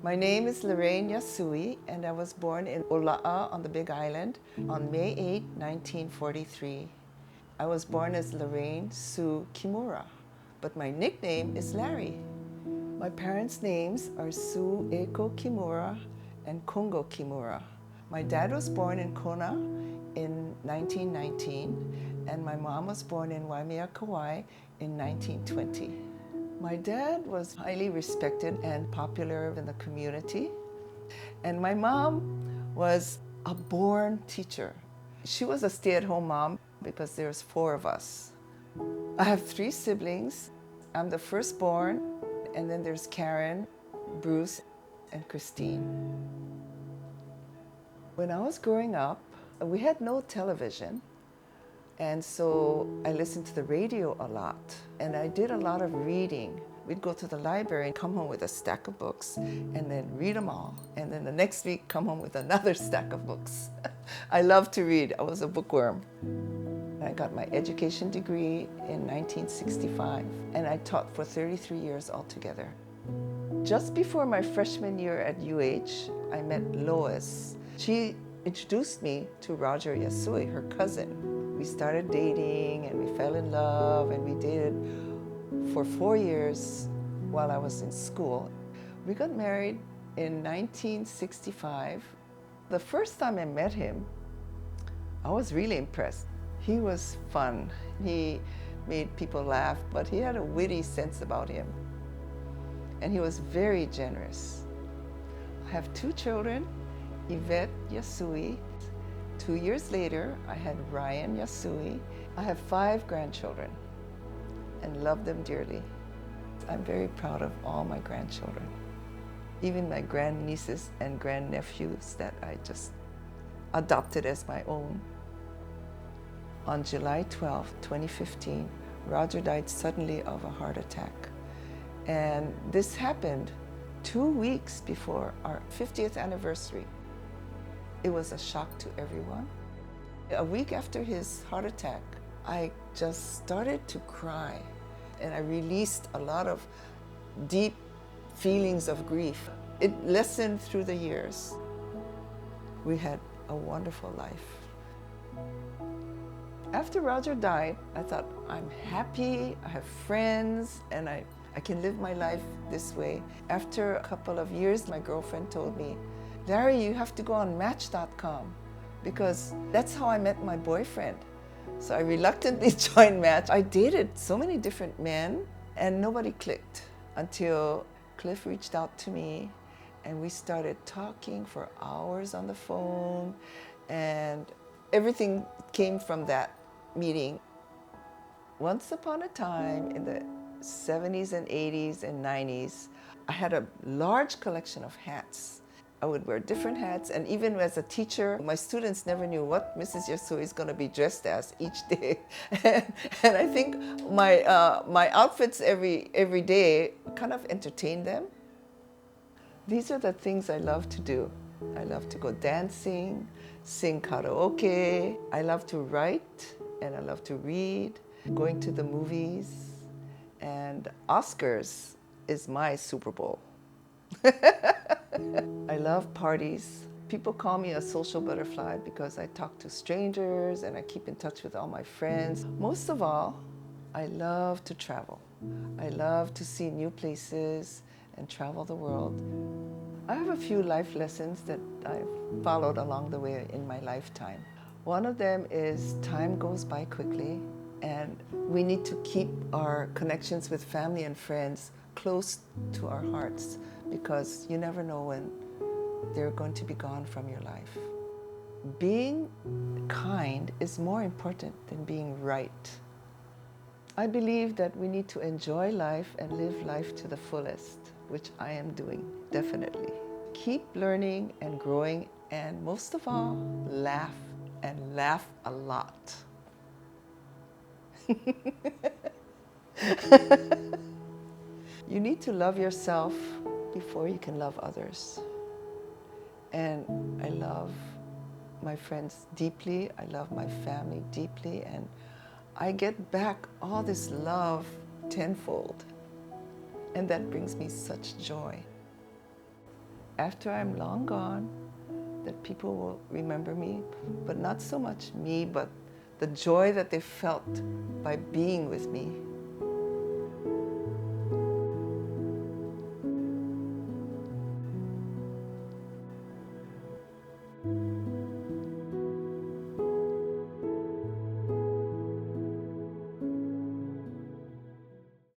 My name is Lari Yasui, and I was born in Ola'a on the Big Island on May 8, 1943. I was born as Lorraine Sue Kimura, but my nickname is Lari. My parents' names are Sue Eiko Kimura and Kongo Kimura. My dad was born in Kona in 1919, and my mom was born in Waimea, Kauai in 1920. My dad was highly respected and popular in the community, and my mom was a born teacher. She was a stay-at-home mom because there's 4 of us. I have 3 siblings. I'm the firstborn, and then there's Karen, Bruce, and Christine. When I was growing up, we had no television, and so I listened to the radio a lot, and I did a lot of reading. We'd go to the library and come home with a stack of books and then read them all, and then the next week come home with another stack of books. I loved to read. I was a bookworm. I got my education degree in 1965, and I taught for 33 years altogether. Just before my freshman year at UH, I met Lois. She introduced me to Roger Yasui, her cousin. We started dating, and we fell in love, and we dated for 4 years while I was in school. We got married in 1965. The first time I met him, I was really impressed. He was fun. He made people laugh, but he had a witty sense about him. And he was very generous. I have 2 children, Yvette Yasui. 2 years later, I had Ryan Yasui. I have 5 grandchildren and love them dearly. I'm very proud of all my grandchildren, even my grandnieces and grandnephews that I just adopted as my own. On July 12, 2015, Roger died suddenly of a heart attack. And this happened 2 weeks before our 50th anniversary. It was a shock to everyone. A week after his heart attack, I just started to cry, and I released a lot of deep feelings of grief. It lessened through the years. We had a wonderful life. After Roger died, I thought, I'm happy, I have friends, and I can live my life this way. After a couple of years, my girlfriend told me, Lari, you have to go on Match.com, because that's how I met my boyfriend. So I reluctantly joined Match. I dated so many different men, and nobody clicked until Cliff reached out to me, and we started talking for hours on the phone, and everything came from that meeting. Once upon a time in the 70s and 80s and 90s, I had a large collection of hats. I would wear different hats, and even as a teacher, my students never knew what Mrs. Yasui is going to be dressed as each day. And I think my outfits every day kind of entertained them. These are the things I love to do. I love to go dancing, sing karaoke. I love to write, and I love to read, going to the movies, and Oscars is my Super Bowl. I love parties. People call me a social butterfly because I talk to strangers and I keep in touch with all my friends. Most of all, I love to travel. I love to see new places and travel the world. I have a few life lessons that I've followed along the way in my lifetime. One of them is time goes by quickly, and we need to keep our connections with family and friends close to our hearts, because you never know when they're going to be gone from your life. Being kind is more important than being right. I believe that we need to enjoy life and live life to the fullest, which I am doing, definitely. Keep learning and growing, and most of all, laugh, and laugh a lot. You need to love yourself before you can love others. And I love my friends deeply, I love my family deeply, and I get back all this love tenfold. And that brings me such joy. after I'm long gone, that people will remember me, but not so much me, but the joy that they felt by being with me.